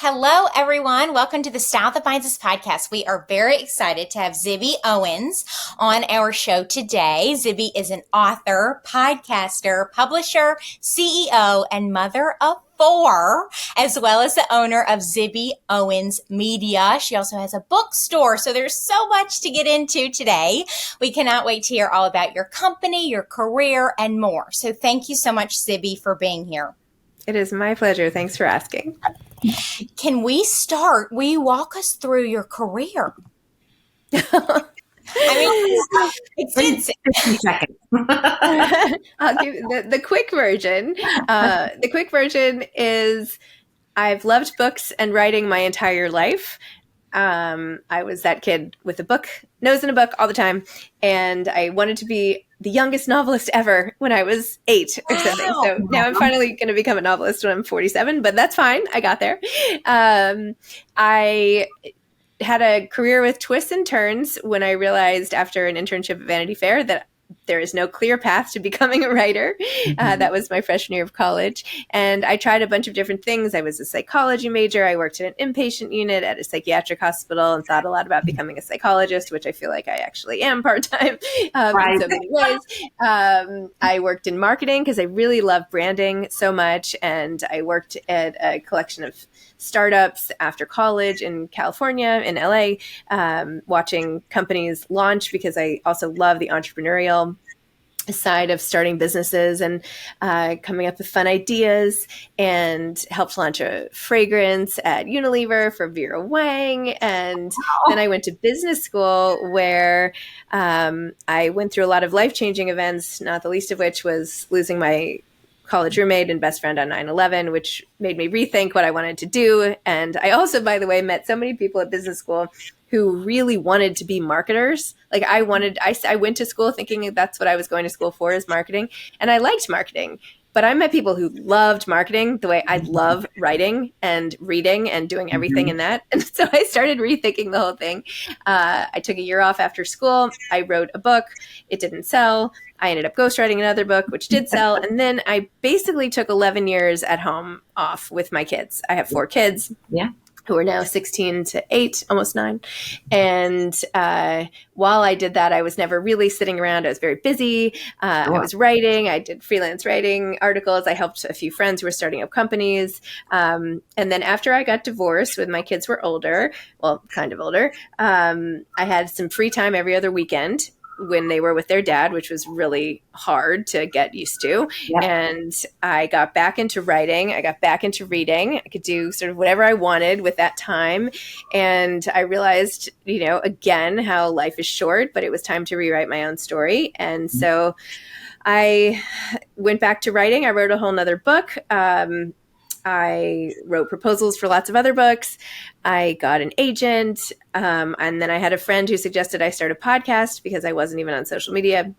Hello, everyone. Welcome to the Style That Binds Us podcast. We are very excited to have Zibby Owens on our show today. Zibby is an author, podcaster, publisher, CEO, and mother of 4, as well as the owner of Zibby Owens Media. She also has a bookstore. So there's so much to get into today. We cannot wait to hear all about your company, your career, and more. So thank you so much, Zibby, for being here. It is my pleasure. Thanks for asking. Will you walk us through your career? It's 15 seconds. I'll give the quick version. The quick version is I've loved books and writing my entire life. I was that kid with a book, nose in a book all the time. And I wanted to be the youngest novelist ever when I was 8 or something. So now I'm finally going to become a novelist when I'm 47, but that's fine. I got there. I had a career with twists and turns when I realized after an internship at Vanity Fair that there is no clear path to becoming a writer. That was my freshman year of college. And I tried a bunch of different things. I was a psychology major. I worked in an inpatient unit at a psychiatric hospital and thought a lot about becoming a psychologist, which I feel like I actually am part-time in so many ways. I worked in marketing because I really love branding so much. And I worked at a collection of startups after college in California, in LA, watching companies launch because I also love the entrepreneurial side of starting businesses and coming up with fun ideas, and helped launch a fragrance at Unilever for Vera Wang. And then I went to business school where I went through a lot of life-changing events, not the least of which was losing my college roommate and best friend on 9/11, which made me rethink what I wanted to do. And I also, by the way, met so many people at business school who really wanted to be marketers. Like I went to school thinking that's what I was going to school for, is marketing. And I liked marketing, but I met people who loved marketing the way I love writing and reading and doing everything in that. And so I started rethinking the whole thing. I took a year off after school. I wrote a book. It didn't sell. I ended up ghostwriting another book, which did sell. And then I basically took 11 years at home off with my kids. I have 4 kids. Yeah. Who are now 16 to 8, almost 9. And while I did that, I was never really sitting around. I was very busy. I was writing. I did freelance writing articles. I helped a few friends who were starting up companies. And then after I got divorced, when my kids were older, well, kind of older, I had some free time every other weekend when they were with their dad, which was really hard to get used to. Yeah. And I got back into writing. I got back into reading. I could do sort of whatever I wanted with that time. And I realized, again, how life is short, but it was time to rewrite my own story. And so I went back to writing. I wrote a whole nother book. I wrote proposals for lots of other books. I got an agent. And then I had a friend who suggested I start a podcast because I wasn't even on social media.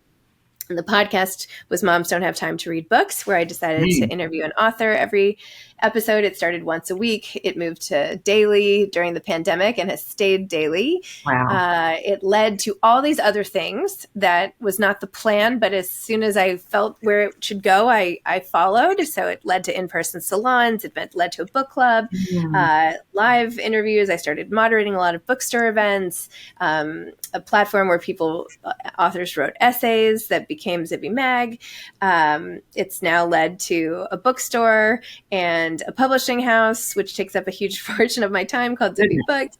And the podcast was Moms Don't Have Time to Read Books, where I decided to interview an author every episode. It started once a week. It moved to daily during the pandemic and has stayed daily. Wow. It led to all these other things that was not the plan, but as soon as I felt where it should go, I followed. So it led to in-person salons. It led to a book club, live interviews. I started moderating a lot of bookstore events, a platform where authors wrote essays that became Zibby Mag. It's now led to a bookstore and a publishing house, which takes up a huge portion of my time, called Zibby Books.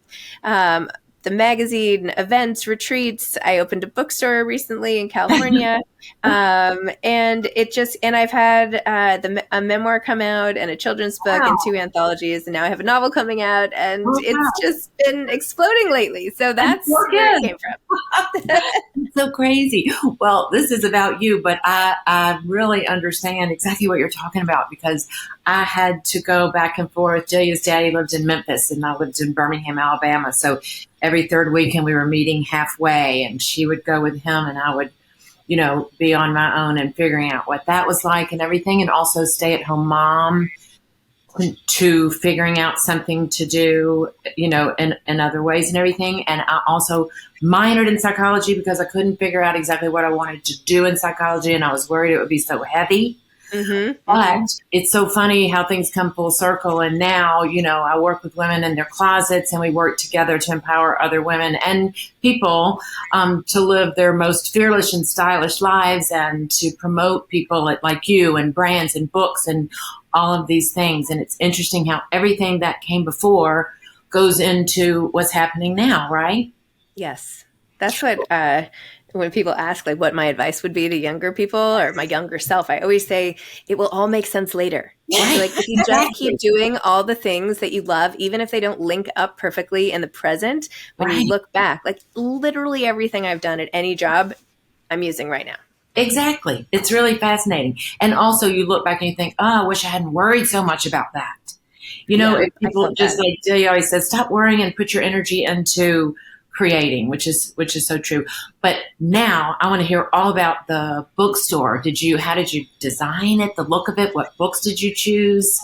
The magazine, events, retreats. I opened a bookstore recently in California. And I've had a memoir come out and a children's book and 2 anthologies. And now I have a novel coming out, and it's just been exploding lately. So that's where it came from. So crazy. Well, this is about you, but I really understand exactly what you're talking about, because I had to go back and forth. Delia's daddy lived in Memphis and I lived in Birmingham, Alabama. So every third weekend we were meeting halfway, and she would go with him and I would, be on my own and figuring out what that was like and everything. And also stay at home mom to figuring out something to do, in other ways and everything. And I also minored in psychology because I couldn't figure out exactly what I wanted to do in psychology. And I was worried it would be so heavy. But it's so funny how things come full circle. And now, I work with women in their closets, and we work together to empower other women and people to live their most fearless and stylish lives, and to promote people like you, and brands and books and all of these things. And it's interesting how everything that came before goes into what's happening now, right? Yes. That's what, when people ask like what my advice would be to younger people or my younger self, I always say it will all make sense later. Right. Like if you just keep doing all the things that you love, even if they don't link up perfectly in the present, when you look back, like literally everything I've done at any job I'm using right now. Exactly. It's really fascinating. And also you look back and you think, oh, I wish I hadn't worried so much about that. If people just like Delia always says, stop worrying and put your energy into creating, which is so true. But now I want to hear all about the bookstore. How did you design it? The look of it? What books did you choose?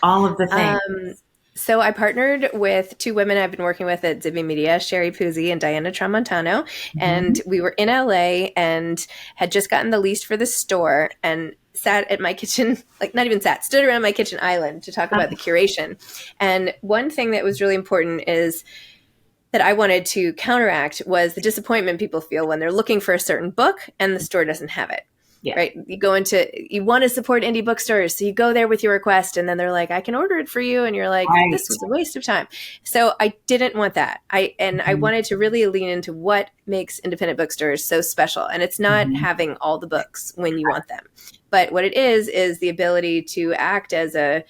All of the things. So I partnered with two women I've been working with at Zibby Media, Sherry Puzzi and Diana Tramontano. And we were in LA and had just gotten the lease for the store and sat at my kitchen, stood around my kitchen island to talk about the curation. And one thing that was really important is that I wanted to counteract was the disappointment people feel when they're looking for a certain book and the store doesn't have it. Yeah. Right. You want to support indie bookstores. So you go there with your request and then they're like, I can order it for you. And you're like, this was a waste of time. So I didn't want that. I wanted to really lean into what makes independent bookstores so special. And it's not having all the books when you want them, but what it is the ability to act as a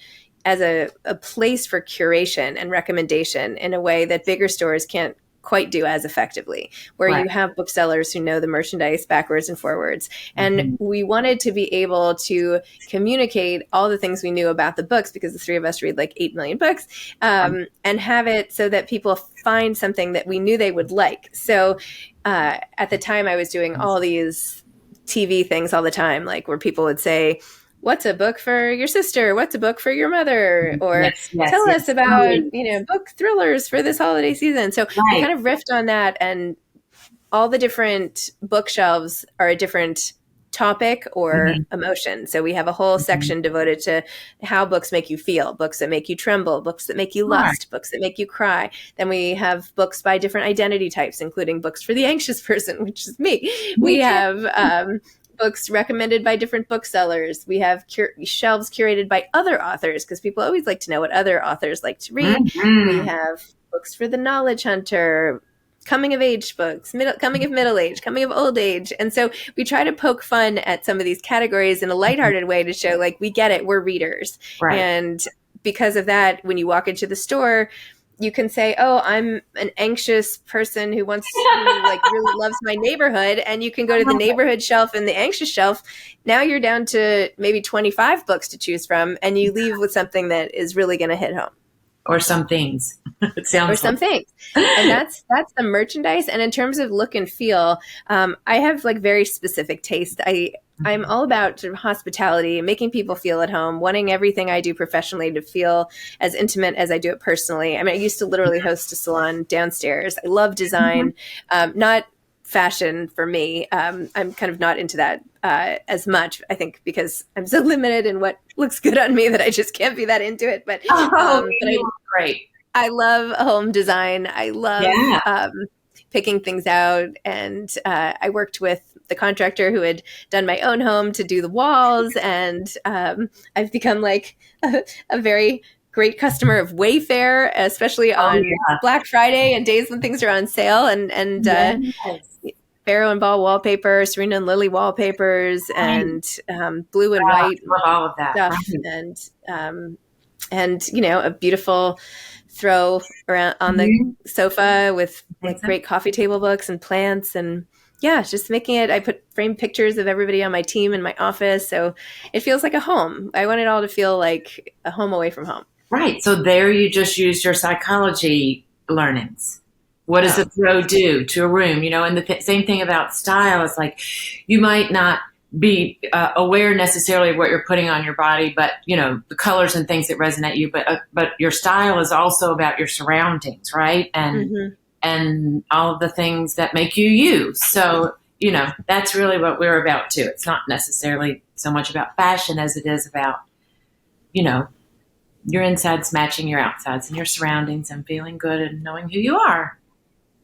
place for curation and recommendation in a way that bigger stores can't quite do as effectively, where you have booksellers who know the merchandise backwards and forwards. And we wanted to be able to communicate all the things we knew about the books, because the three of us read like 8 million books, and have it so that people find something that we knew they would like. So at the time I was doing all these TV things all the time, like where people would say, what's a book for your sister? What's a book for your mother? Or tell us about, book thrillers for this holiday season. So we kind of riffed on that, and all the different bookshelves are a different topic or emotion. So we have a whole section devoted to how books make you feel, books that make you tremble, books that make you lust, books that make you cry. Then we have books by different identity types, including books for the anxious person, which is me. We have books recommended by different booksellers. We have shelves curated by other authors, because people always like to know what other authors like to read. We have books for the knowledge hunter, coming of age books, coming of middle age, coming of old age. And so we try to poke fun at some of these categories in a lighthearted way to show like, we get it, we're readers. Right. And because of that, when you walk into the store, you can say, oh, I'm an anxious person who really loves my neighborhood. And you can go to the neighborhood shelf and the anxious shelf. Now you're down to maybe 25 books to choose from, and you leave with something that is really going to hit home. Or some things. Some things. And that's the merchandise. And in terms of look and feel, I have like very specific taste. I'm all about sort of hospitality, making people feel at home, wanting everything I do professionally to feel as intimate as I do it personally. I mean, I used to literally host a salon downstairs. I love design, not fashion for me. I'm kind of not into that as much, I think, because I'm so limited in what looks good on me that I just can't be that into it. But, great. I love home design. I love picking things out. And I worked with the contractor who had done my own home to do the walls. And I've become like a very great customer of Wayfair, especially on Black Friday and days when things are on sale. And Barrow and Ball wallpaper, Serena and Lily wallpapers, and blue and white all of that stuff. Right. And a beautiful throw around on the sofa with like great coffee table books and plants, and just making it. I put framed pictures of everybody on my team in my office, so it feels like a home. I want it all to feel like a home away from home. Right. So there you just used your psychology learnings. What does a throw do to a room? And the same thing about style is like, you might not be aware necessarily of what you're putting on your body, but the colors and things that resonate you. But your style is also about your surroundings, right? And all of the things that make you you. So that's really what we're about too. It's not necessarily so much about fashion as it is about, your insides matching your outsides and your surroundings and feeling good and knowing who you are.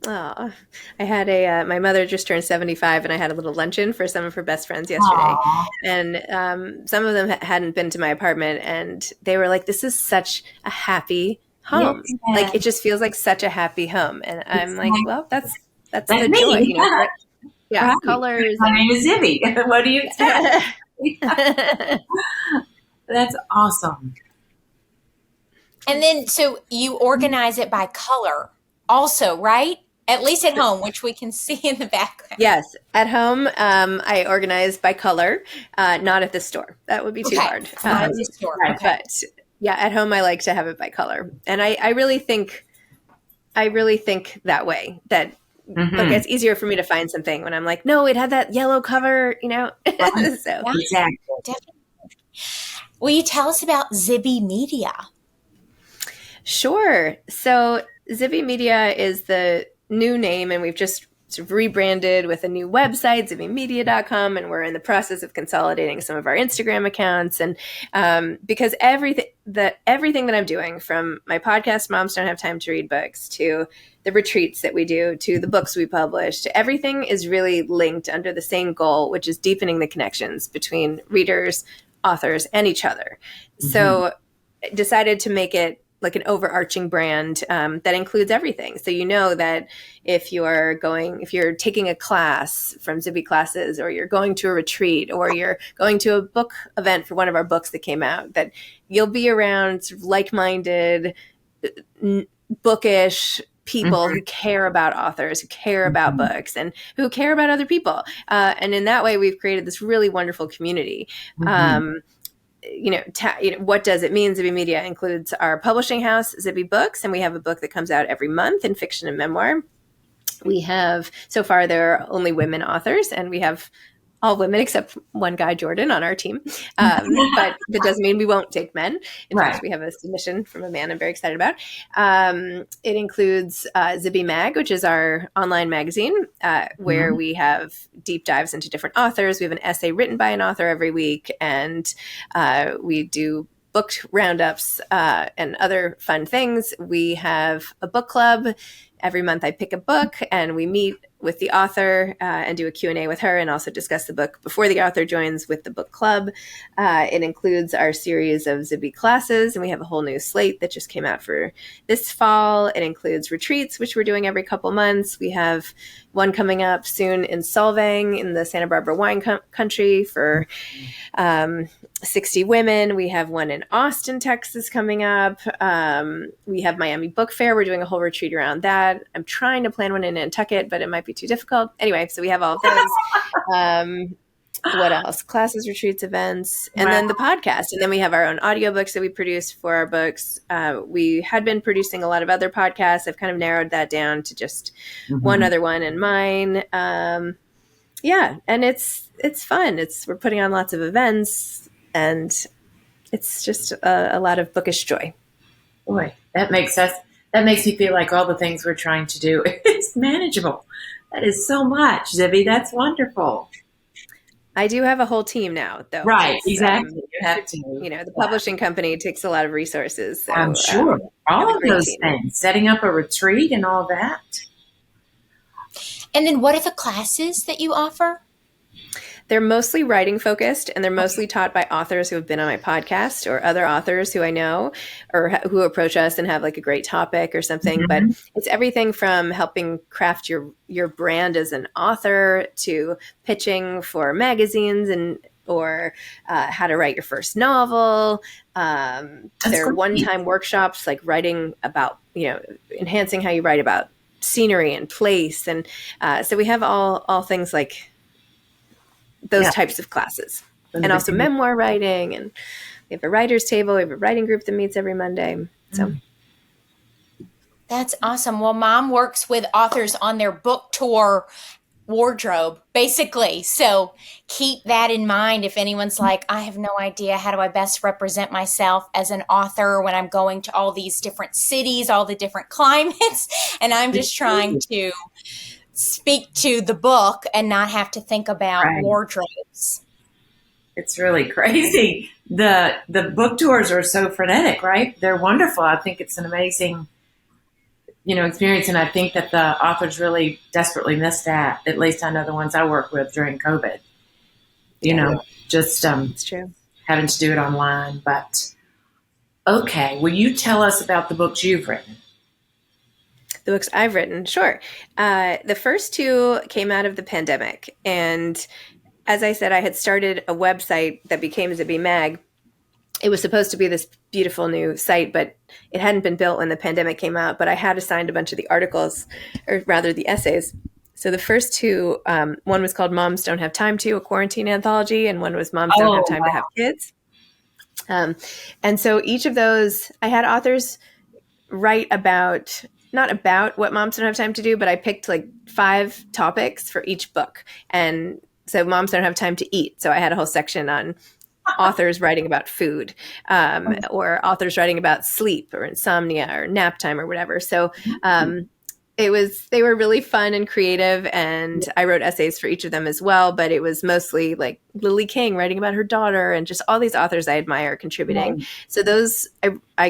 Oh, I had my mother just turned 75 and I had a little luncheon for some of her best friends yesterday. Aww. And some of them hadn't been to my apartment and they were like, this is such a happy home. Yes. Like, it just feels like such a happy home. And I'm like, well, that's the me. joy, Yeah, Right. colors. My name is Zibby. What do you expect? That's awesome. And then, so you organize it by color also, right? At least at home, which we can see in the background. Yes. At home, I organize by color, not at the store. That would be too hard. Not at the store. Right. Okay. But yeah, at home, I like to have it by color. And I really think that way, that like, it's easier for me to find something when I'm like, no, it had that yellow cover, So Exactly. Definitely. Will you tell us about Zibby Media? Sure. So Zibby Media is the new name, and we've just sort of rebranded with a new website, zibbymedia.com, and we're in the process of consolidating some of our Instagram accounts. And because everything that I'm doing, from my podcast, Moms Don't Have Time to Read Books, to the retreats that we do, to the books we publish, to everything is really linked under the same goal, which is deepening the connections between readers, authors, and each other. So I decided to make it like an overarching brand that includes everything. So that if you're taking a class from Zibby Classes, or you're going to a retreat, or you're going to a book event for one of our books that came out, that you'll be around sort of like-minded, bookish people who care about authors, who care about books, and who care about other people. And in that way, we've created this really wonderful community. What does it mean? Zibby Media includes our publishing house, Zibby Books, and we have a book that comes out every month in fiction and memoir. We have, so far, there are only women authors, and we have all women except one guy, Jordan, on our team. But that doesn't mean we won't take men. In fact, we have a submission from a man I'm very excited about. It includes Zibby Mag, which is our online magazine, where we have deep dives into different authors. We have an essay written by an author every week, and we do book roundups and other fun things. We have a book club. Every month I pick a book and we meet with the author and do a Q&A with her, and also discuss the book before the author joins with the book club. It includes our series of Zibby Classes, and we have a whole new slate that just came out for this fall. It includes retreats, which we're doing every couple months. We have one coming up soon in Solvang in the Santa Barbara wine country for 60 women. We have one in Austin, Texas coming up. We have Miami Book Fair. We're doing a whole retreat around that. I'm trying to plan one in Nantucket, but it might be too difficult. Anyway, so we have all of those. What else? Classes, retreats, events, and then the podcast. And then we have our own audiobooks that we produce for our books. We had been producing a lot of other podcasts. I've kind of narrowed that down to just one other one and mine. And it's fun. We're putting on lots of events, and it's just a lot of bookish joy. Boy, that makes me feel like all the things we're trying to do is manageable. That is so much, Zibby. That's wonderful. I do have a whole team now, though. Right, exactly. You have to. The publishing company takes a lot of resources. So, I'm sure. All of those things, setting up a retreat and all that. And then what are the classes that you offer? They're mostly writing focused, and they're mostly taught by authors who have been on my podcast, or other authors who I know, or who approach us and have like a great topic or something. But it's everything from helping craft your brand as an author, to pitching for magazines, or how to write your first novel. There are one-time workshops like writing about, enhancing how you write about scenery and place. And so we have all things like those types of classes, and also memoir writing, and we have a writer's table. We have a writing group that meets every Monday. So that's awesome. Well, Mom works with authors on their book tour wardrobe, basically. So keep that in mind. If anyone's like, I have no idea, how do I best represent myself as an author when I'm going to all these different cities, all the different climates, and I'm just trying to speak to the book and not have to think about Right. wardrobes. It's really crazy. The book tours are so frenetic, right? They're wonderful. I think it's an amazing, experience, and I think that the authors really desperately miss that. At least I know the ones I work with during COVID. Just It's true. having to do it online. But okay, will you tell us about the books you've written? The books I've written, sure. The first two came out of the pandemic, and as I said, I had started a website that became Zibby Mag. It was supposed to be this beautiful new site, but it hadn't been built when the pandemic came out. But I had assigned a bunch of the articles, or rather the essays. So the first two, one was called Moms Don't Have Time To, a quarantine anthology, and one was Moms Don't Have Time to Have Kids. And so each of those, I had authors write about, not about what moms don't have time to do, but I picked like 5 topics for each book. And so moms don't have time to eat. So I had a whole section on authors writing about food, or authors writing about sleep or insomnia or nap time or whatever. So they were really fun and creative, and I wrote essays for each of them as well, but it was mostly like Lily King writing about her daughter and just all these authors I admire contributing. Right. So those I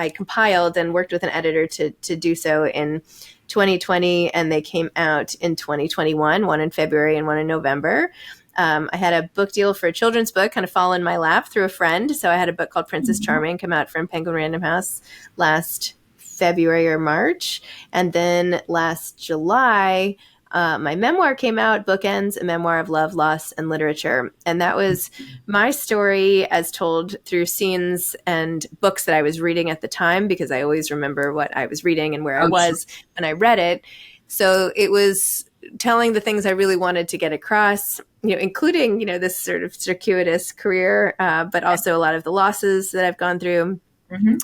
compiled and worked with an editor to do so in 2020, and they came out in 2021, one in February and one in November. I had a book deal for a children's book kind of fall in my lap through a friend. So I had a book called Princess Charming come out from Penguin Random House last February or March. And then last July, my memoir came out, Bookends, a memoir of love, loss, and literature. And that was my story as told through scenes and books that I was reading at the time, because I always remember what I was reading and where I was when I read it. So it was telling the things I really wanted to get across, including, this sort of circuitous career, but also a lot of the losses that I've gone through.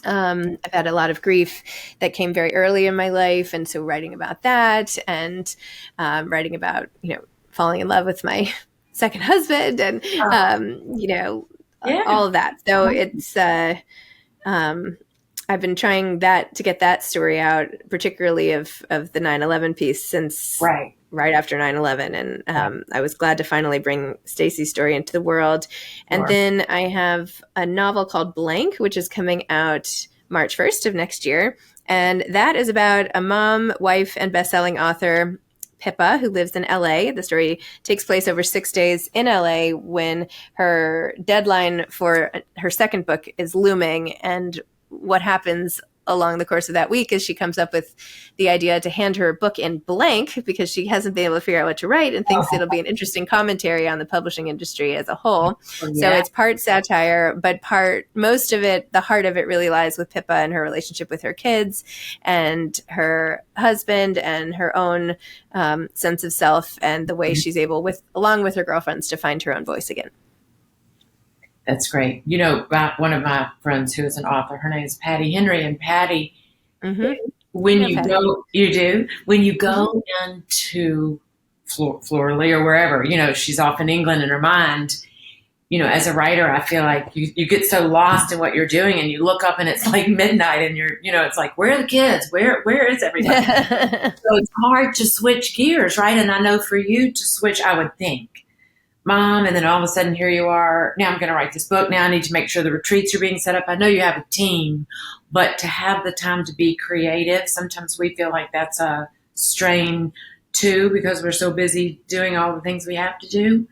I've had a lot of grief that came very early in my life. And so writing about that, and writing about, falling in love with my second husband, and, all of that. So it's, I've been trying to get that story out, particularly of the 9/11 piece, since right after 9/11. And I was glad to finally bring Stacy's story into the world. And then I have a novel called Blank, which is coming out March 1st of next year. And that is about a mom, wife, and best-selling author, Pippa, who lives in LA. The story takes place over 6 days in LA when her deadline for her second book is looming. And what happens along the course of that week is she comes up with the idea to hand her book in blank, because she hasn't been able to figure out what to write, and thinks it'll be an interesting commentary on the publishing industry as a whole. So it's part satire, but most of it, the heart of it really lies with Pippa and her relationship with her kids and her husband and her own sense of self, and the way she's able, along with her girlfriends, to find her own voice again. That's great. One of my friends who is an author, her name is Patty Henry, and Patty, when you go into Florida or wherever, she's off in England in her mind. As a writer, I feel like you get so lost in what you're doing, and you look up and it's like midnight, and it's like, where are the kids? Where is everybody? So it's hard to switch gears, right? And I know for you to switch, I would think, Mom, and then all of a sudden here you are. Now I'm going to write this book. Now I need to make sure the retreats are being set up. I know you have a team, but to have the time to be creative, sometimes we feel like that's a strain too, because we're so busy doing all the things we have to do.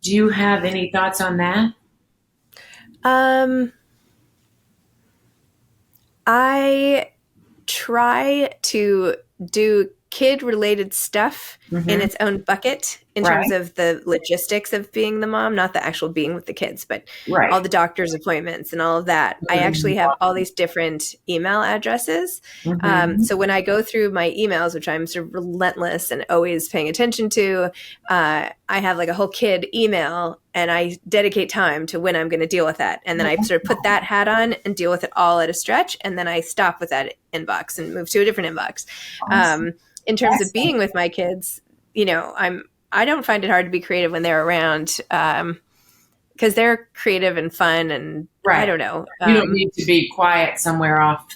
Do you have any thoughts on that? I try to do kid-related stuff in its own bucket in terms of the logistics of being the mom, not the actual being with the kids, but all the doctor's appointments and all of that. I actually have all these different email addresses. So when I go through my emails, which I'm sort of relentless and always paying attention to, I have like a whole kid email, and I dedicate time to when I'm going to deal with that. And then I sort of put that hat on and deal with it all at a stretch. And then I stop with that inbox and move to a different inbox. In terms of being with my kids, I don't find it hard to be creative when they're around, because they're creative and fun, and I don't know. You don't need to be quiet somewhere off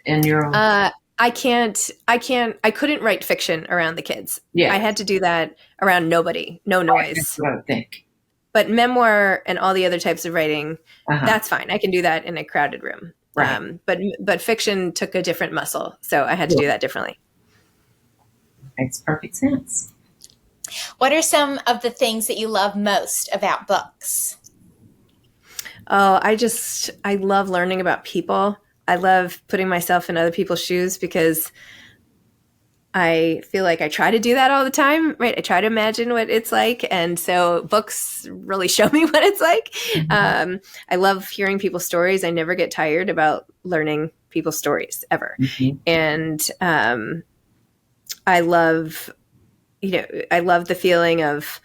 in your own. I couldn't write fiction around the kids. Yeah. I had to do that around nobody, no noise. That's what I would think. But memoir and all the other types of writing, Uh-huh. that's fine. I can do that in a crowded room. Right. But fiction took a different muscle, so I had to do that differently. Makes perfect sense. What are some of the things that you love most about books? Oh, I love learning about people. I love putting myself in other people's shoes because I feel like I try to do that all the time, right? I try to imagine what it's like. And so books really show me what it's like. Mm-hmm. I love hearing people's stories. I never get tired about learning people's stories ever. Mm-hmm. And I love the feeling of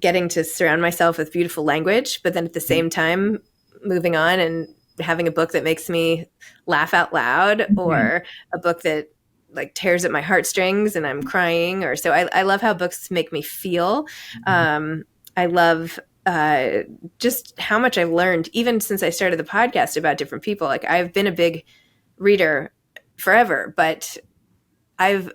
getting to surround myself with beautiful language, but then at the same time moving on and having a book that makes me laugh out loud, mm-hmm. or a book that like tears at my heartstrings and I'm crying, or so I love how books make me feel. I love just how much I've learned even since I started the podcast about different people. Like I've been a big reader forever, but I've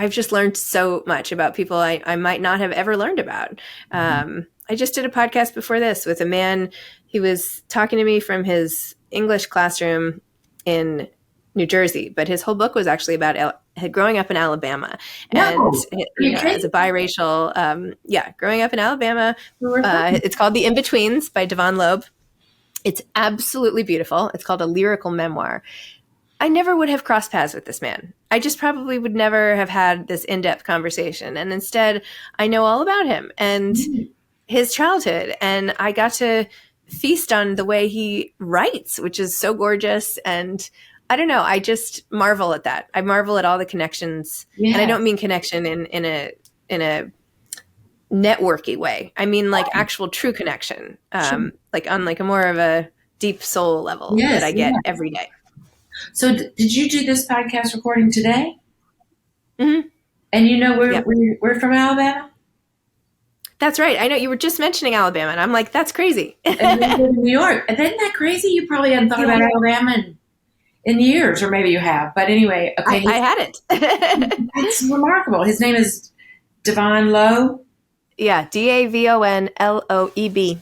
just learned so much about people I might not have ever learned about. I just did a podcast before this with a man. He was talking to me from his English classroom in New Jersey, but his whole book was actually about growing up in Alabama. And as a biracial, growing up in Alabama. It's called The In-Betweens by Devon Loeb. It's absolutely beautiful. It's called a lyrical memoir. I never would have crossed paths with this man. I just probably would never have had this in-depth conversation. And instead, I know all about him and his childhood. And I got to feast on the way he writes, which is so gorgeous. And I don't know. I just marvel at that. I marvel at all the connections. Yeah. And I don't mean connection in a networky way. I mean like actual true connection, like on like a more of a deep soul level that I get every day. So did you do this podcast recording today? Mm-hmm. And we're from Alabama? That's right. I know you were just mentioning Alabama, and I'm like, that's crazy. And then in New York. And isn't that crazy? You probably hadn't thought about Alabama in years, or maybe you have. But anyway, okay. I hadn't. It's remarkable. His name is Devon Loeb? Yeah, DAVONLOEB.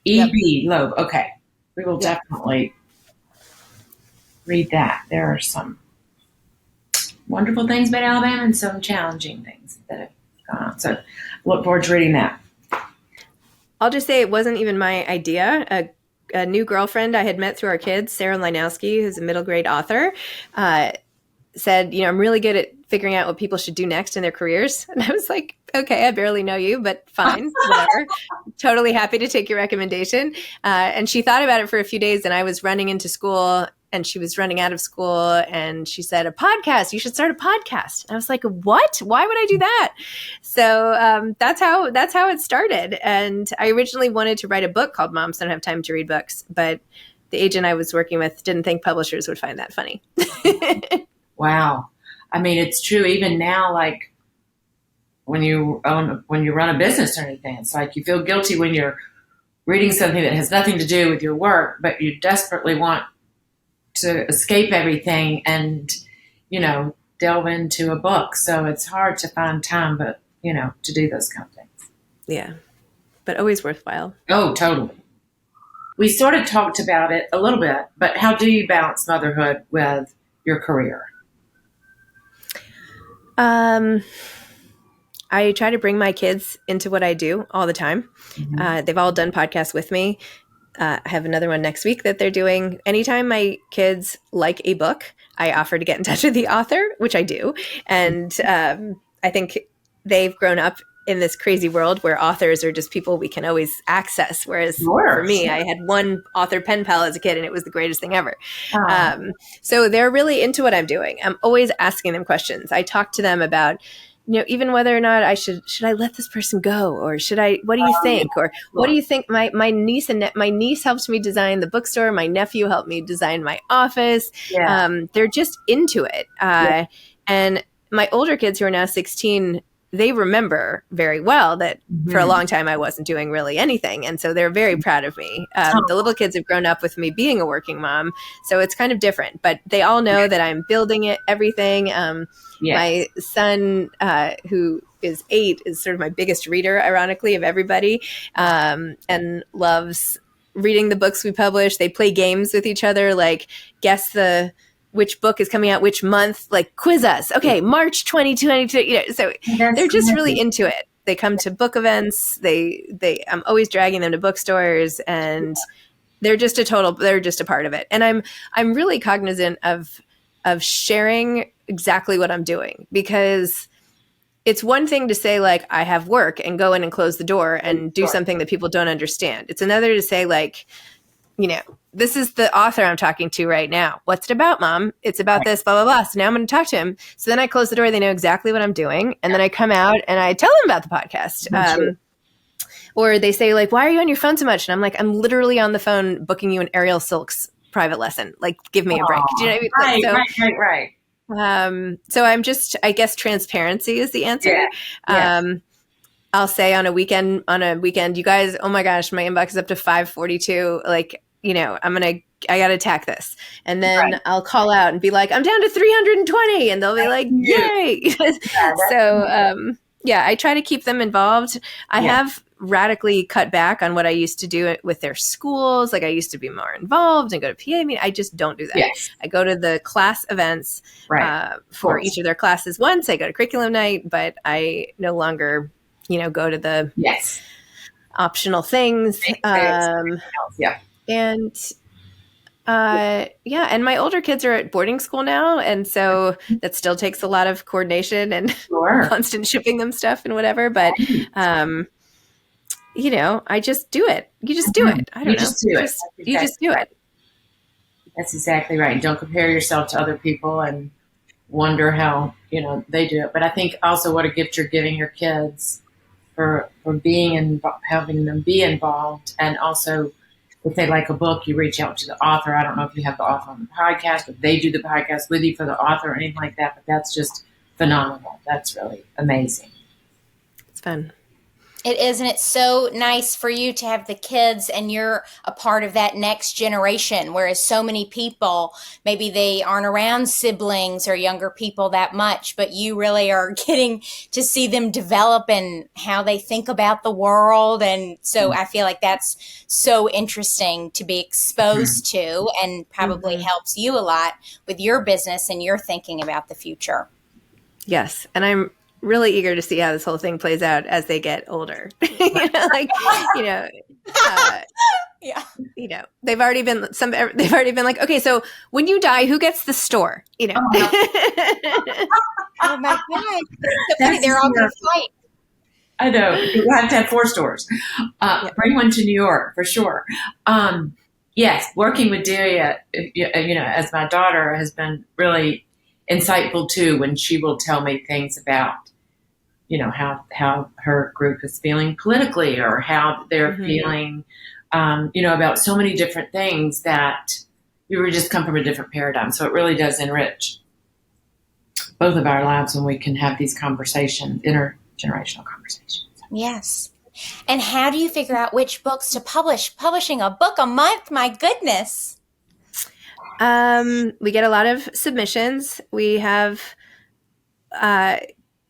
E.B. Loeb. Okay. We will definitely read that. There are some wonderful things about Alabama and some challenging things that have gone on. So look forward to reading that. I'll just say it wasn't even my idea. A new girlfriend I had met through our kids, Sarah Linowski, who's a middle grade author, said, I'm really good at figuring out what people should do next in their careers. And I was like, okay, I barely know you, but fine, whatever. Totally happy to take your recommendation. And she thought about it for a few days, and I was running into school and she was running out of school, and she said, a podcast, you should start a podcast. And I was like, what? Why would I do that? So that's how it started. And I originally wanted to write a book called Moms Don't Have Time to Read Books, but the agent I was working with didn't think publishers would find that funny. Wow. I mean, it's true. Even now, like when you run a business or anything, it's like you feel guilty when you're reading something that has nothing to do with your work, but you desperately want to escape everything and, delve into a book. So it's hard to find time, but, to do those kind of things. Yeah. But always worthwhile. Oh, totally. We sort of talked about it a little bit, but how do you balance motherhood with your career? I try to bring my kids into what I do all the time. Mm-hmm. They've all done podcasts with me. I have another one next week that they're doing. Anytime my kids like a book, I offer to get in touch with the author, which I do. And I think they've grown up in this crazy world where authors are just people we can always access. Whereas for me, I had one author pen pal as a kid, and it was the greatest thing ever. So they're really into what I'm doing. I'm always asking them questions. I talk to them about, even whether or not should I let this person go, or what do you think? Or what do you think? My niece helps me design the bookstore. My nephew helped me design my office. Yeah. They're just into it. And my older kids, who are now 16, they remember very well that for a long time I wasn't doing really anything. And so they're very proud of me. The little kids have grown up with me being a working mom. So it's kind of different, but they all know that I'm building everything. My son, who is 8, is sort of my biggest reader, ironically, of everybody, and loves reading the books we publish. They play games with each other, like guess which book is coming out which month, like quiz us. Okay, March 2022. So they're just really into it. They come to book events. I'm always dragging them to bookstores, and they're just a part of it. And I'm really cognizant of sharing exactly what I'm doing, because it's one thing to say, like, I have work and go in and close the door and do something that people don't understand. It's another to say, like, this is the author I'm talking to right now. What's it about, Mom? It's about this, blah, blah, blah. So now I'm going to talk to him. So then I close the door. They know exactly what I'm doing. And then I come out and I tell them about the podcast. Or they say, like, why are you on your phone so much? And I'm like, I'm literally on the phone booking you an Ariel Silks private lesson. Like, give me a break. Do you know what I mean? Right. So I'm just, I guess transparency is the answer. I'll say on a weekend, you guys, oh my gosh, my inbox is up to 542. Like, I got to attack this. And then I'll call out and be like, I'm down to 320. And they'll be like, yay. So, I try to keep them involved. I have radically cut back on what I used to do with their schools. Like, I used to be more involved and go to PA meeting. I just don't do that. I go to the class events for each of their classes once. I go to curriculum night, but I no longer, go to the optional things. And my older kids are at boarding school now. And so that still takes a lot of coordination and constant shipping them stuff and whatever. But, I just do it. You just do it. I don't know. You just do it. That's exactly right. Don't compare yourself to other people and wonder how, they do it. But I think also what a gift you're giving your kids for being and having them be involved. And also, if they like a book, you reach out to the author. I don't know if you have the author on the podcast, if they do the podcast with you for the author or anything like that, but that's just phenomenal. That's really amazing. It's fun. It is, and it's so nice for you to have the kids and you're a part of that next generation, whereas so many people, maybe they aren't around siblings or younger people that much, but you really are getting to see them develop and how they think about the world. And so I feel like that's so interesting to be exposed to, and probably helps you a lot with your business and your thinking about the future. Yes, and I'm really eager to see how this whole thing plays out as they get older. They've already been like, okay, so when you die, who gets the store? Oh my God. So funny. They're all going to fight. I know. You have to have 4 stores. Bring one to New York for sure. Yes, working with Delia, as my daughter, has been really insightful too, when she will tell me things about, how her group is feeling politically, or how they're feeling, about so many different things that we just come from a different paradigm. So it really does enrich both of our lives when we can have these conversations, intergenerational conversations. Yes. And how do you figure out which books to publish? Publishing a book a month, my goodness. We get a lot of submissions. We have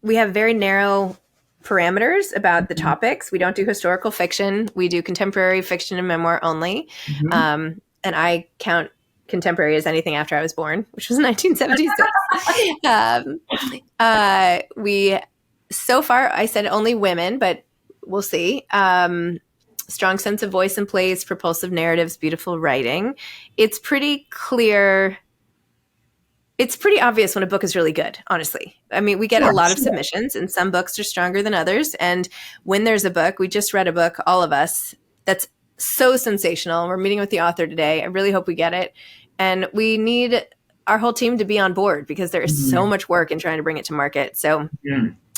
very narrow parameters about the topics. We don't do historical fiction. We do contemporary fiction and memoir only. And I count contemporary as anything after I was born, which was 1976. We, so far, I said only women, but we'll see. Strong sense of voice and place, propulsive narratives, beautiful writing. It's pretty clear. It's pretty obvious when a book is really good, honestly. I mean, we get a lot of submissions, and some books are stronger than others. And when there's a book, we just read a book, all of us, that's so sensational. We're meeting with the author today. I really hope we get it. And we need our whole team to be on board, because there is so much work in trying to bring it to market. So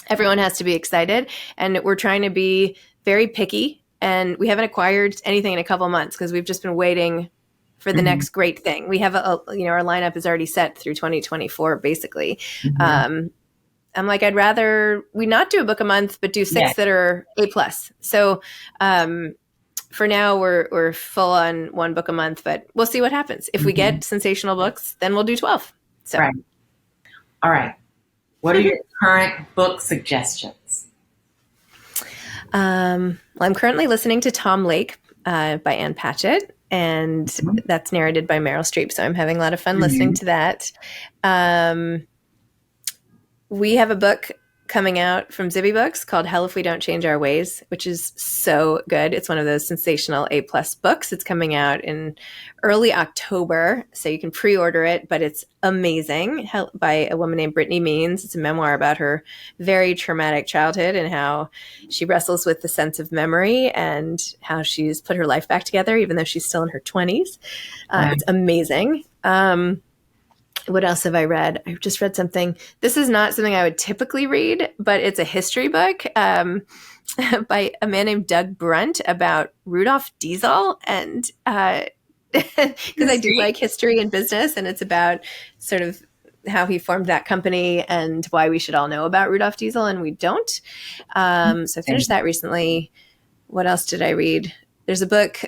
everyone has to be excited. And we're trying to be very picky. And we haven't acquired anything in a couple of months, because we've just been waiting for the next great thing. We have our lineup is already set through 2024, basically. I'm like, I'd rather we not do a book a month, but do 6 that are A+. So for now, we're full on 1 book a month, but we'll see what happens. If we get sensational books, then we'll do 12. So. Right. All right. What are your current book suggestions? Well, I'm currently listening to Tom Lake by Ann Patchett, and that's narrated by Meryl Streep. So I'm having a lot of fun listening to that. We have a book coming out from Zibby Books called Hell If We Don't Change Our Ways, which is so good. It's one of those sensational A+ books. It's coming out in early October, so you can pre-order it, but it's amazing, by a woman named Brittany Means. It's a memoir about her very traumatic childhood and how she wrestles with the sense of memory and how she's put her life back together, even though she's still in her 20s. It's amazing. What else have I read? I've just read something. This is not something I would typically read, but it's a history book by a man named Doug Brunt about Rudolf Diesel. And because I do like history and business, and it's about sort of how he formed that company and why we should all know about Rudolf Diesel and we don't. So I finished that recently. What else did I read? There's a book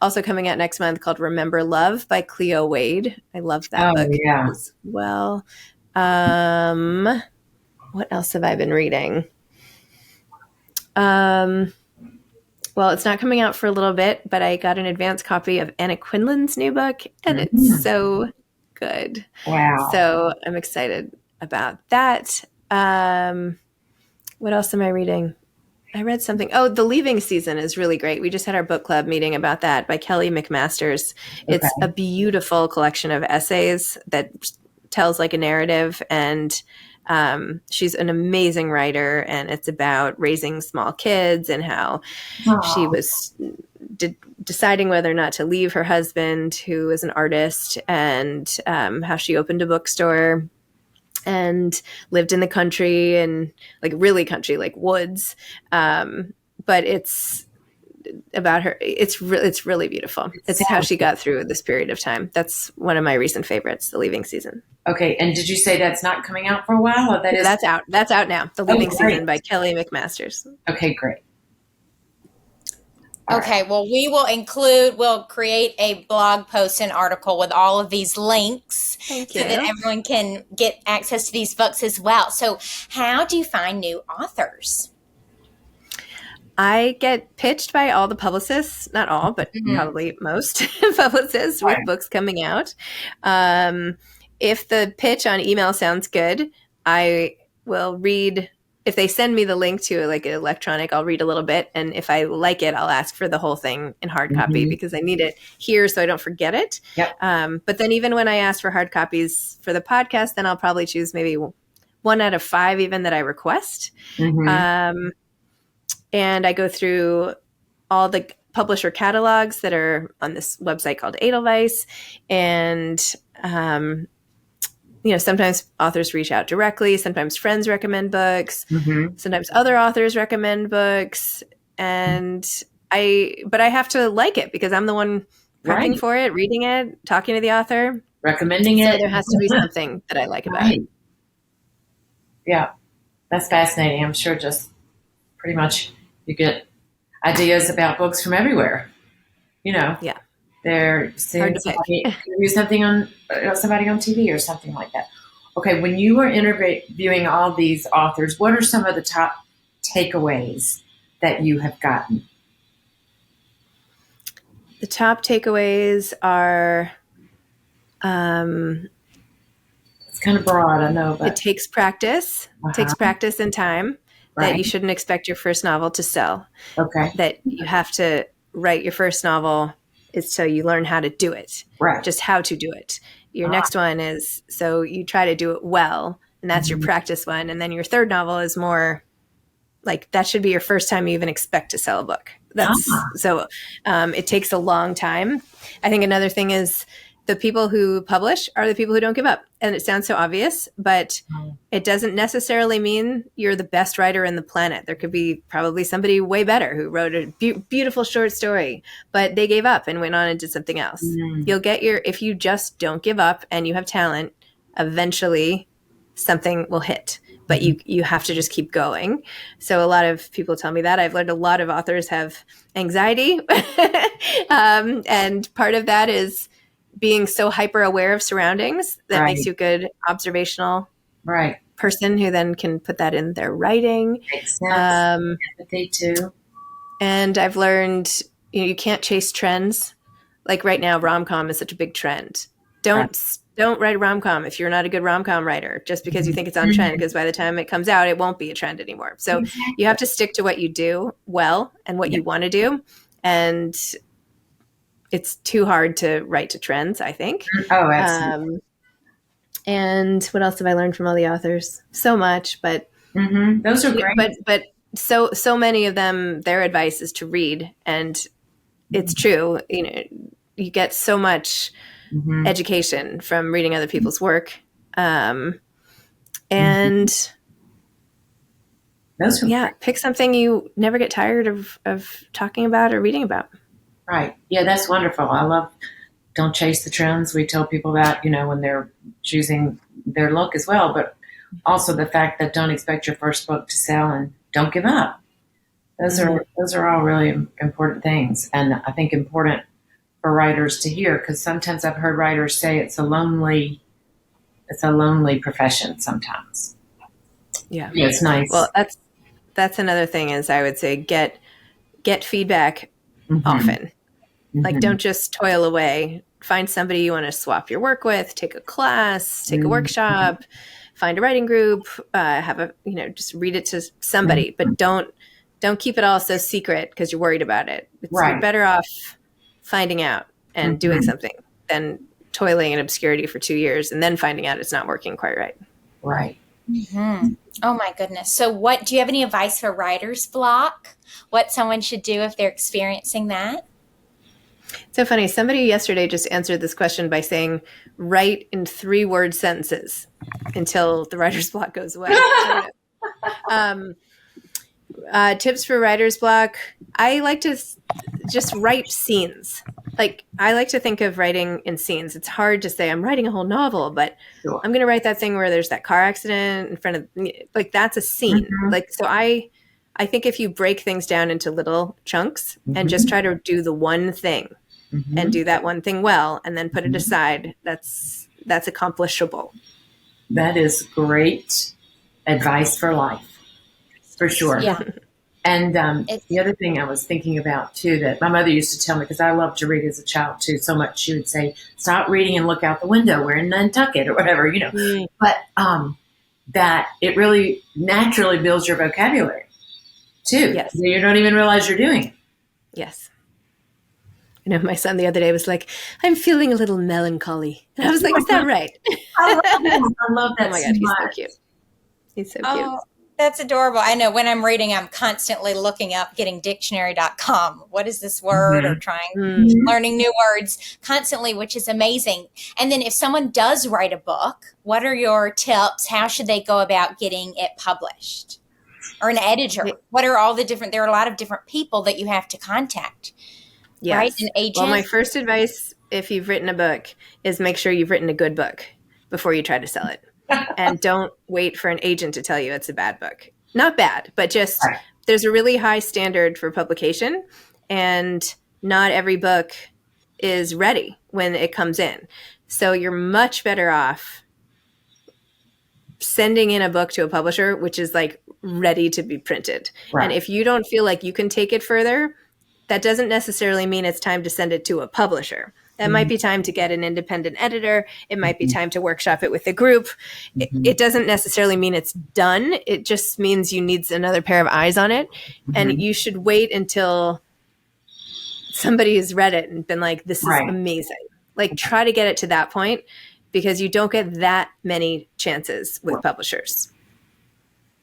also coming out next month called Remember Love by Cleo Wade. I love that book as well. What else have I been reading? Well, it's not coming out for a little bit, but I got an advance copy of Anna Quinlan's new book, and it's so good. Wow. So I'm excited about that. What else am I reading? I read something. Oh, The Leaving Season is really great. We just had our book club meeting about that by Kelly McMasters. It's a beautiful collection of essays that tells like a narrative, and she's an amazing writer, and it's about raising small kids and how she was deciding whether or not to leave her husband, who is an artist, and how she opened a bookstore and lived in the country, and like really country, like woods. But it's about her. It's really beautiful. It's how she got through this period of time. That's one of my recent favorites, The Leaving Season. Okay. And did you say that's not coming out for a while? Or that's out. That's out now. The Leaving Season by Kelly McMasters. Okay, great. Okay, well, we'll create a blog post and article with all of these links so that everyone can get access to these books as well. So how do you find new authors? I get pitched by all the publicists, not all, but probably most publicists with books coming out. If the pitch on email sounds good, I will read. If they send me the link to like an electronic, I'll read a little bit. And if I like it, I'll ask for the whole thing in hard copy because I need it here so I don't forget it. Yep. But then even when I ask for hard copies for the podcast, then I'll probably choose maybe 1 out of 5 even that I request. And I go through all the publisher catalogs that are on this website called Edelweiss. And sometimes authors reach out directly. Sometimes friends recommend books. Sometimes other authors recommend books. But I have to like it because I'm the one prepping for it, reading it, talking to the author. Recommending it. So there has to be something that I like about it. Yeah. That's fascinating. I'm sure just pretty much you get ideas about books from everywhere. Yeah. They're seeing somebody on TV or something like that. Okay, when you were interviewing all these authors, what are some of the top takeaways that you have gotten? The top takeaways are it's kind of broad, I know, but it takes practice. It takes practice and time. That you shouldn't expect your first novel to sell. Okay. That you have to write your first novel is so you learn how to do it. Right. Just how to do it. Your next one is so you try to do it well, and that's your practice one. And then your third novel is more like that should be your first time you even expect to sell a book. So it takes a long time. I think another thing is the people who publish are the people who don't give up. And it sounds so obvious, but it doesn't necessarily mean you're the best writer in the planet. There could be probably somebody way better who wrote a beautiful short story, but they gave up and went on and did something else. You'll get if you just don't give up and you have talent, eventually something will hit. but you have to just keep going. So a lot of people tell me that. I've learned a lot of authors have anxiety. And part of that is being so hyper aware of surroundings that Right. makes you a good observational Right. person who then can put that in their writing. Makes sense. Empathy too. And I've learned, you can't chase trends. Like right now, rom-com is such a big trend. Don't write a rom-com if you're not a good rom-com writer, just because you think it's on trend, because by the time it comes out, it won't be a trend anymore. So you have to stick to what you do well and what you want to do. And it's too hard to write to trends, I think. Oh, absolutely. And what else have I learned from all the authors? So much, but those are great. But so many of them, their advice is to read, and it's true. You get so much education from reading other people's work, and those are pick something you never get tired of talking about or reading about. Right. Yeah, that's wonderful. I love don't chase the trends. We tell people that, when they're choosing their look as well, but also the fact that don't expect your first book to sell and don't give up. Those are all really important things, and I think important for writers to hear, because sometimes I've heard writers say it's a lonely profession sometimes. Yeah, it's nice. Well, that's another thing is I would say get feedback often. Like, don't just toil away. Find somebody you want to swap your work with, take a class, take a workshop, find a writing group, just read it to somebody, but don't keep it all so secret because you're worried about it. You're better off finding out and doing something than toiling in obscurity for 2 years and then finding out it's not working quite right. Right. Oh my goodness. So do you have any advice for writer's block? What someone should do if they're experiencing that? So funny. Somebody yesterday just answered this question by saying, write in 3-word sentences until the writer's block goes away. Tips for writer's block. I like to just write scenes. Like, I like to think of writing in scenes. It's hard to say I'm writing a whole novel, but I'm going to write that thing where there's that car accident in front of, like, that's a scene. Like, so I think if you break things down into little chunks and just try to do the one thing and do that one thing well, and then put it aside, that's accomplishable. That is great advice for life, for sure. Yeah. And the other thing I was thinking about too, that my mother used to tell me, because I loved to read as a child too so much, she would say, stop reading and look out the window, we're in Nantucket or whatever, But that it really naturally builds your vocabulary too. Yes. You don't even realize you're doing it. Yes. My son the other day was like, I'm feeling a little melancholy. And I was like, is that right? I love that. I love that. Oh my God, he's so cute. He's so cute. That's adorable. I know when I'm reading, I'm constantly looking up, getting dictionary.com. What is this word? Or learning new words constantly, which is amazing. And then if someone does write a book, what are your tips? How should they go about getting it published? Or an editor? What are all the different, there are a lot of different people that you have to contact. Yes. Right? An agent. Well, my first advice, if you've written a book, is make sure you've written a good book before you try to sell it. And don't wait for an agent to tell you it's a bad book. Not bad, but just there's a really high standard for publication, and not every book is ready when it comes in. So you're much better off sending in a book to a publisher, which is like ready to be printed. Right. And if you don't feel like you can take it further, that doesn't necessarily mean it's time to send it to a publisher. That might be time to get an independent editor. It might be time to workshop it with a group. It doesn't necessarily mean it's done. It just means you need another pair of eyes on it. And you should wait until somebody has read it and been like, this is amazing. Like, try to get it to that point, because you don't get that many chances with publishers.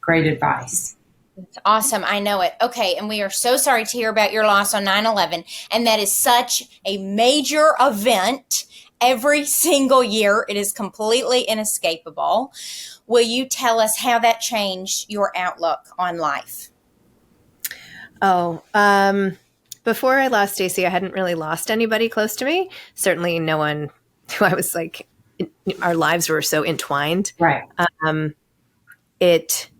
Great advice. It's awesome. I know it. Okay. And we are so sorry to hear about your loss on 9/11. And that is such a major event every single year. It is completely inescapable. Will you tell us how that changed your outlook on life? Before I lost Stacy, I hadn't really lost anybody close to me. Certainly no one who I was like, our lives were so entwined. Right. it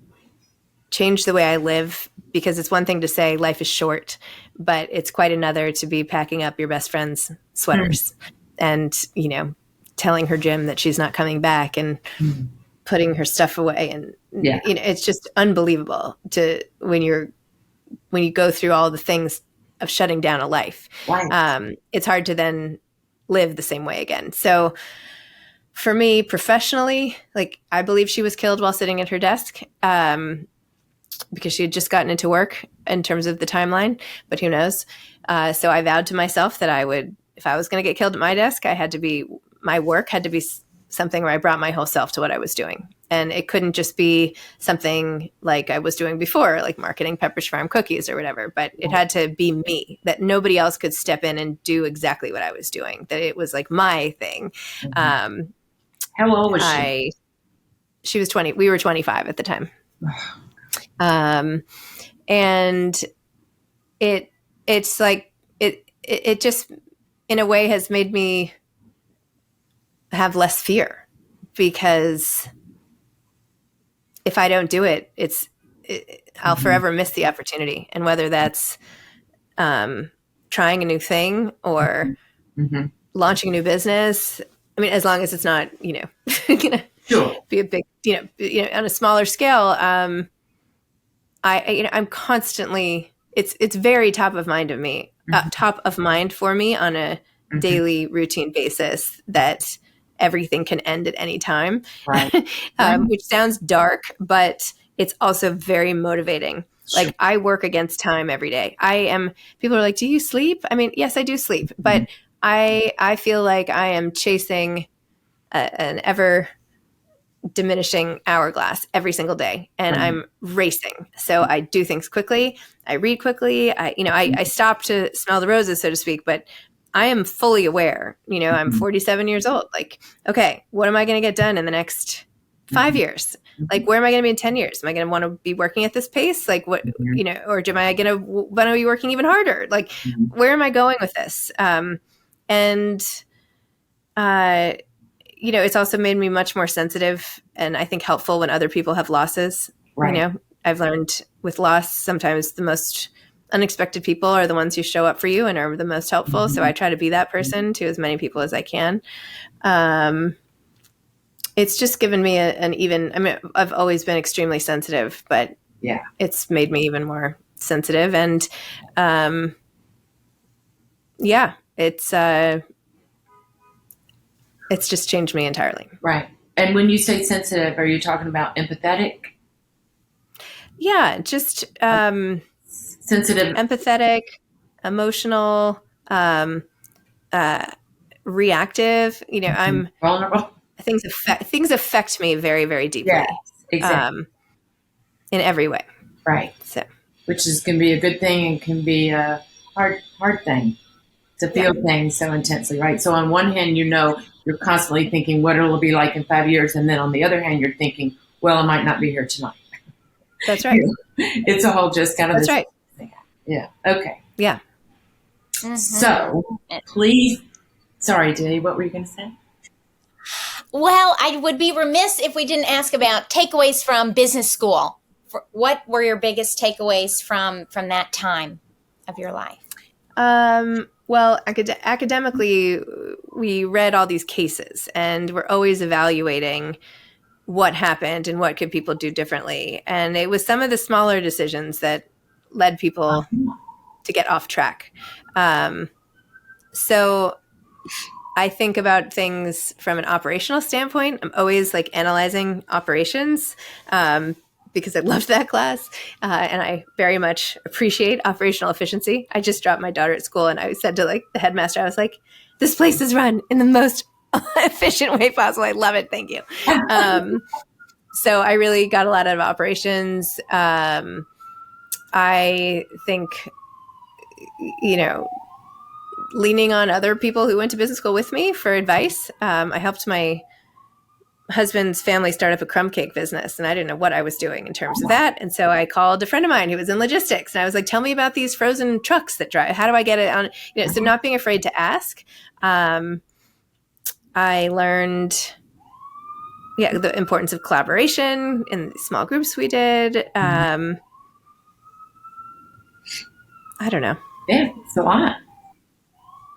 changed the way I live, because it's one thing to say life is short, but it's quite another to be packing up your best friend's sweaters and, you know, telling her gym that she's not coming back and putting her stuff away. And, you know, it's just unbelievable when you go through all the things of shutting down a life. Right. It's hard to then live the same way again. So for me professionally, like, I believe she was killed while sitting at her desk, because she had just gotten into work in terms of the timeline, but who knows? So I vowed to myself that if I was going to get killed at my desk, my work had to be something where I brought my whole self to what I was doing. And it couldn't just be something like I was doing before, like marketing Pepperidge Farm cookies or whatever, but it had to be me, that nobody else could step in and do exactly what I was doing, that it was like my thing. How old was she? She was 20. We were 25 at the time. And it's like, it just in a way has made me have less fear, because if I don't do it, I'll forever miss the opportunity. And whether that's, trying a new thing or launching a new business, I mean, as long as it's not, you know, gonna be a big, you know, on a smaller scale, I'm constantly, it's very top of mind for me on a daily routine basis, that everything can end at any time, Right. Which sounds dark, but it's also very motivating. Sure. Like, I work against time every day. People are like, do you sleep? I mean, yes, I do sleep, but I feel like I am chasing an ever diminishing hourglass every single day, and I'm racing. So I do things quickly. I read quickly. I stop to smell the roses, so to speak, but I am fully aware. You know, I'm 47 years old. Like, okay, what am I going to get done in the next 5 years? Like, where am I going to be in 10 years? Am I going to want to be working at this pace? Like, what, you know, or am I going to want to be working even harder? Like, where am I going with this? You know, it's also made me much more sensitive, and I think helpful when other people have losses. Right. You know, I've learned with loss, sometimes the most unexpected people are the ones who show up for you and are the most helpful. So I try to be that person to as many people as I can. It's just given me I've always been extremely sensitive, but it's made me even more sensitive. And it's just changed me entirely. Right. And when you say sensitive, are you talking about empathetic? Yeah, just sensitive, empathetic, emotional, reactive. You know, I'm vulnerable. Things affect me very, very deeply. Yes, exactly. In every way. Right. So, which can be a good thing and can be a hard thing to feel things so intensely, right? So on one hand, you know, you're constantly thinking what it'll be like in 5 years. And then on the other hand, you're thinking, well, I might not be here tonight. That's right. It's a whole just kind of That's right. Thing. Yeah. Okay. Yeah. Mm-hmm. So please, sorry, Dee, what were you going to say? Well, I would be remiss if we didn't ask about takeaways from business school. What were your biggest takeaways from that time of your life? Well, academically, we read all these cases, and we're always evaluating what happened and what could people do differently. And it was some of the smaller decisions that led people to get off track. So I think about things from an operational standpoint. I'm always like analyzing operations, because I loved that class. And I very much appreciate operational efficiency. I just dropped my daughter at school, and I said to like the headmaster, I was like, this place is run in the most efficient way possible. I love it. Thank you. So I really got a lot out of operations. I think, you know, leaning on other people who went to business school with me for advice. I helped my husband's family start up a crumb cake business, and I didn't know what I was doing in terms of that. And so I called a friend of mine who was in logistics, and I was like, tell me about these frozen trucks that drive. How do I get it on? You know, so not being afraid to ask. I learned the importance of collaboration in the small groups we did. I don't know. Yeah, it's a lot.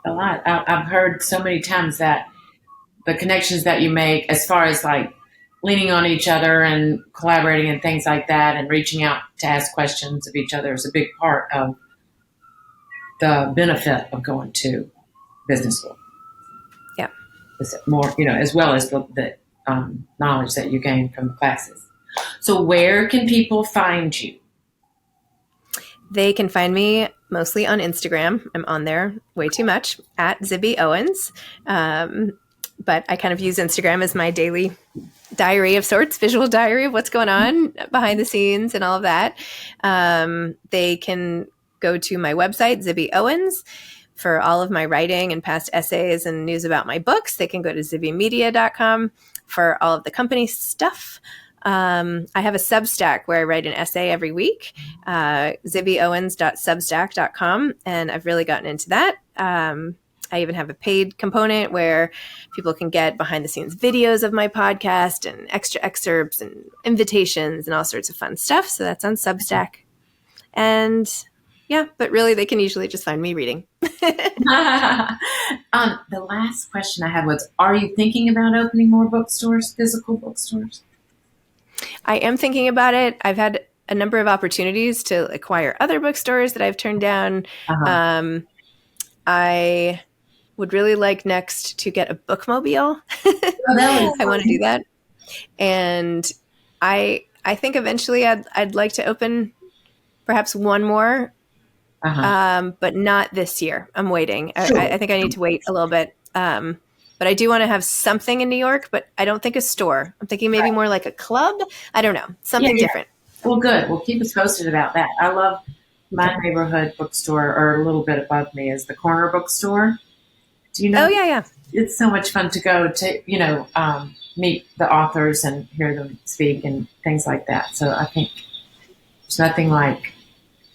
A lot. I've heard so many times that the connections that you make, as far as like leaning on each other and collaborating and things like that, and reaching out to ask questions of each other, is a big part of the benefit of going to business school. Yeah. Is it more, as well as the knowledge that you gain from the classes. So where can people find you? They can find me mostly on Instagram. I'm on there way too much, at Zibby Owens. But I kind of use Instagram as my daily diary of sorts, visual diary of what's going on behind the scenes and all of that. They can go to my website, Zibby Owens, for all of my writing and past essays and news about my books. They can go to zibbymedia.com for all of the company stuff. I have a Substack where I write an essay every week, zibbyowens.substack.com, and I've really gotten into that. I even have a paid component where people can get behind the scenes videos of my podcast and extra excerpts and invitations and all sorts of fun stuff. So that's on Substack. And yeah, but really they can usually just find me reading. The last question I had was, are you thinking about opening more bookstores, physical bookstores? I am thinking about it. I've had a number of opportunities to acquire other bookstores that I've turned down. I would really like next to get a bookmobile. I want to do that. And I think eventually I'd like to open perhaps one more, but not this year. I'm waiting. Sure. I think I need to wait a little bit. But I do want to have something in New York, but I don't think a store. I'm thinking maybe more like a club. I don't know. Something different. Well, good. Well, keep us posted about that. I love my neighborhood bookstore, or a little bit above me is the corner bookstore. Do you know? Oh, yeah. It's so much fun to go to, meet the authors and hear them speak and things like that. So I think there's nothing like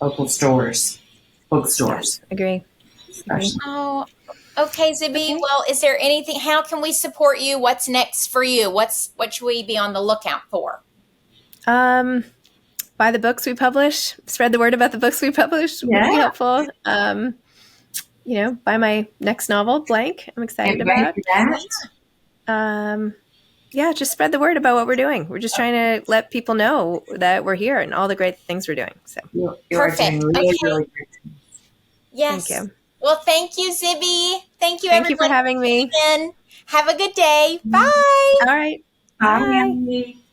local stores, bookstores. Yes, agree. Oh, okay, Zibby. Okay. Well, is there anything, how can we support you? What's next for you? What should we be on the lookout for? Buy the books we publish, spread the word about the books we publish would be helpful. Buy my next novel, Blank. I'm excited about. Just spread the word about what we're doing. We're just trying to let people know that we're here and all the great things we're doing. So perfect. Really, really great things. Yes. Thank you. Well, thank you, Zibby. Thank you, Thank you for having me. Have a good day. Bye. All right. Bye. Bye.